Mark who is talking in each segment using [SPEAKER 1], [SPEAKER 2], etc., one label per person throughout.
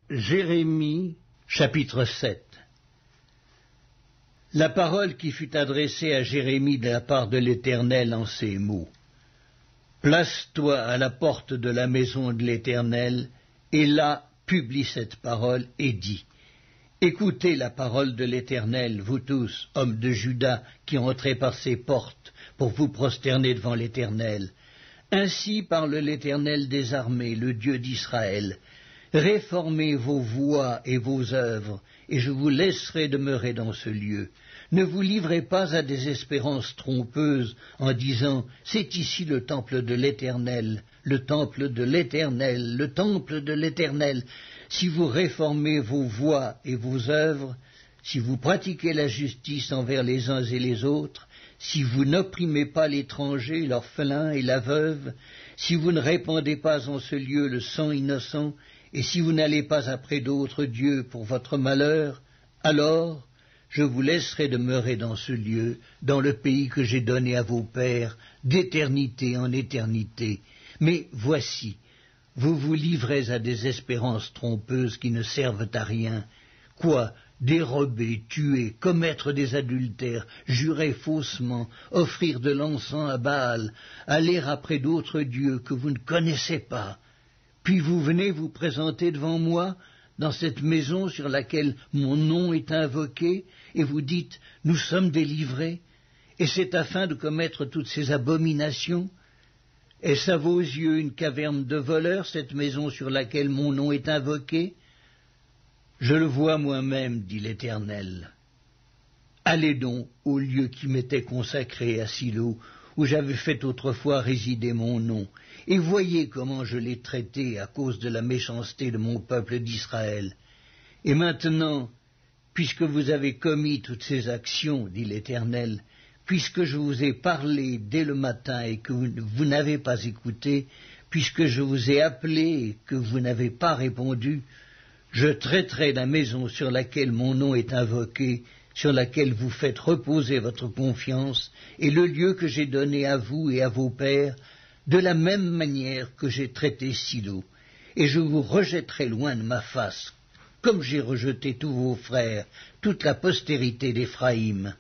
[SPEAKER 1] Jérémie, chapitre 7. La parole qui fut adressée à Jérémie de la part de l'Éternel en ces mots. Place-toi à la porte de la maison de l'Éternel, et là publie cette parole et dis. Écoutez la parole de l'Éternel, vous tous, hommes de Juda, qui entrez par ces portes, pour vous prosterner devant l'Éternel. Ainsi parle l'Éternel des armées, le Dieu d'Israël. Réformez vos voies et vos œuvres, et je vous laisserai demeurer dans ce lieu. Ne vous livrez pas à des espérances trompeuses en disant « C'est ici le temple de l'Éternel, le temple de l'Éternel, le temple de l'Éternel ». Si vous réformez vos voies et vos œuvres, si vous pratiquez la justice envers les uns et les autres, si vous n'opprimez pas l'étranger, l'orphelin et la veuve, si vous ne répandez pas en ce lieu le sang innocent, et si vous n'allez pas après d'autres dieux pour votre malheur, alors je vous laisserai demeurer dans ce lieu, dans le pays que j'ai donné à vos pères, d'éternité en éternité. Mais voici, vous vous livrez à des espérances trompeuses qui ne servent à rien. Quoi? Dérober, tuer, commettre des adultères, jurer faussement, offrir de l'encens à Baal, aller après d'autres dieux que vous ne connaissez pas. Puis vous venez vous présenter devant moi, dans cette maison sur laquelle mon nom est invoqué, et vous dites « Nous sommes délivrés », et c'est afin de commettre toutes ces abominations. Est-ce à vos yeux une caverne de voleurs, cette maison sur laquelle mon nom est invoqué? Je le vois moi-même, dit l'Éternel. Allez donc au lieu qui m'était consacré à Silo, où j'avais fait autrefois résider mon nom, et voyez comment je l'ai traité à cause de la méchanceté de mon peuple d'Israël. Et maintenant, puisque vous avez commis toutes ces actions, dit l'Éternel, puisque je vous ai parlé dès le matin et que vous n'avez pas écouté, puisque je vous ai appelé et que vous n'avez pas répondu, je traiterai la maison sur laquelle mon nom est invoqué, sur laquelle vous faites reposer votre confiance, et le lieu que j'ai donné à vous et à vos pères, de la même manière que j'ai traité Silo, et je vous rejetterai loin de ma face, comme j'ai rejeté tous vos frères, toute la postérité d'Éphraïm.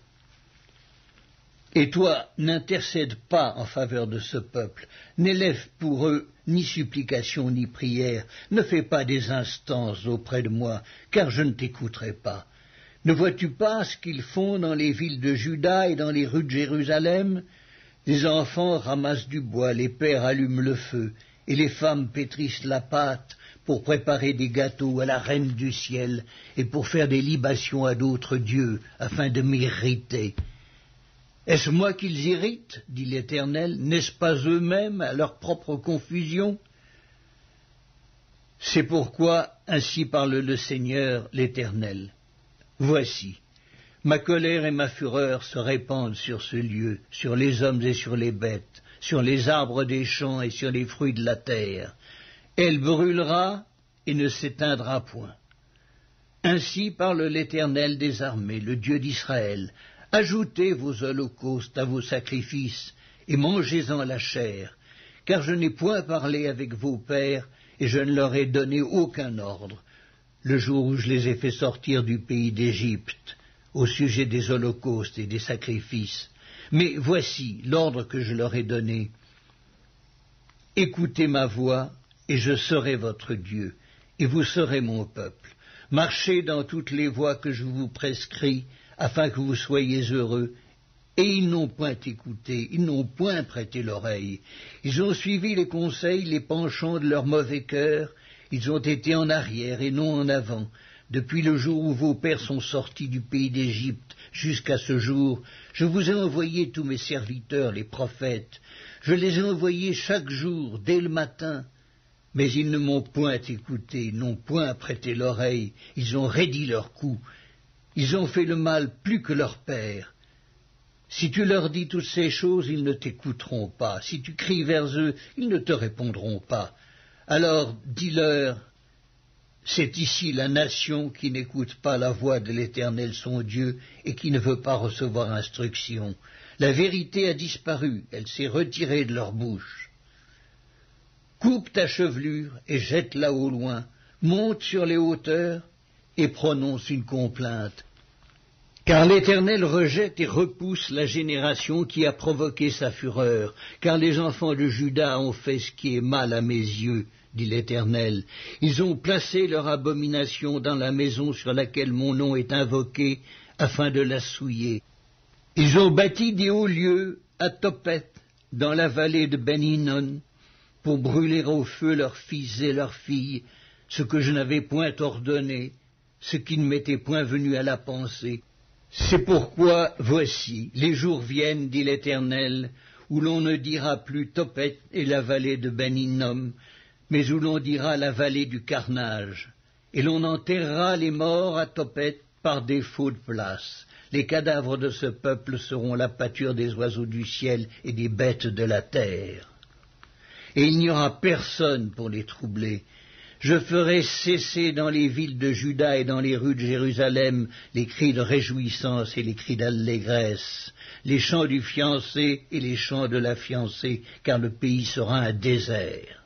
[SPEAKER 1] Et toi, n'intercède pas en faveur de ce peuple, n'élève pour eux ni supplication ni prière, ne fais pas des instances auprès de moi, car je ne t'écouterai pas. Ne vois-tu pas ce qu'ils font dans les villes de Juda et dans les rues de Jérusalem? Les enfants ramassent du bois, les pères allument le feu, et les femmes pétrissent la pâte pour préparer des gâteaux à la reine du ciel et pour faire des libations à d'autres dieux, afin de m'irriter. Est-ce moi qu'ils irritent, dit l'Éternel, n'est-ce pas eux-mêmes à leur propre confusion? C'est pourquoi ainsi parle le Seigneur l'Éternel. Voici, ma colère et ma fureur se répandent sur ce lieu, sur les hommes et sur les bêtes, sur les arbres des champs et sur les fruits de la terre. Elle brûlera et ne s'éteindra point. Ainsi parle l'Éternel des armées, le Dieu d'Israël. Ajoutez vos holocaustes à vos sacrifices, et mangez-en la chair, car je n'ai point parlé avec vos pères, et je ne leur ai donné aucun ordre, le jour où je les ai fait sortir du pays d'Égypte, au sujet des holocaustes et des sacrifices. Mais voici l'ordre que je leur ai donné. Écoutez ma voix, et je serai votre Dieu, et vous serez mon peuple. Marchez dans toutes les voies que je vous prescris, afin que vous soyez heureux. Et ils n'ont point écouté, ils n'ont point prêté l'oreille. Ils ont suivi les conseils, les penchants de leur mauvais cœur. Ils ont été en arrière et non en avant. Depuis le jour où vos pères sont sortis du pays d'Égypte jusqu'à ce jour, je vous ai envoyé tous mes serviteurs, les prophètes. Je les ai envoyés chaque jour, dès le matin. Mais ils ne m'ont point écouté, n'ont point prêté l'oreille. Ils ont raidi leur cou. Ils ont fait le mal plus que leur père. Si tu leur dis toutes ces choses, ils ne t'écouteront pas. Si tu cries vers eux, ils ne te répondront pas. Alors dis-leur, c'est ici la nation qui n'écoute pas la voix de l'Éternel son Dieu et qui ne veut pas recevoir instruction. La vérité a disparu, elle s'est retirée de leur bouche. Coupe ta chevelure et jette-la au loin, monte sur les hauteurs et prononce une complainte. Car l'Éternel rejette et repousse la génération qui a provoqué sa fureur, car les enfants de Juda ont fait ce qui est mal à mes yeux, dit l'Éternel. Ils ont placé leur abomination dans la maison sur laquelle mon nom est invoqué, afin de la souiller. Ils ont bâti des hauts lieux à Tophet, dans la vallée de Ben-Hinnom, pour brûler au feu leurs fils et leurs filles, ce que je n'avais point ordonné, ce qui ne m'était point venu à la pensée. C'est pourquoi, voici, les jours viennent, dit l'Éternel, où l'on ne dira plus Tophet et la vallée de Ben-Hinnom, mais où l'on dira la vallée du carnage, et l'on enterrera les morts à Tophet par défaut de place. Les cadavres de ce peuple seront la pâture des oiseaux du ciel et des bêtes de la terre. Et il n'y aura personne pour les troubler. Je ferai cesser dans les villes de Juda et dans les rues de Jérusalem les cris de réjouissance et les cris d'allégresse, les chants du fiancé et les chants de la fiancée, car le pays sera un désert.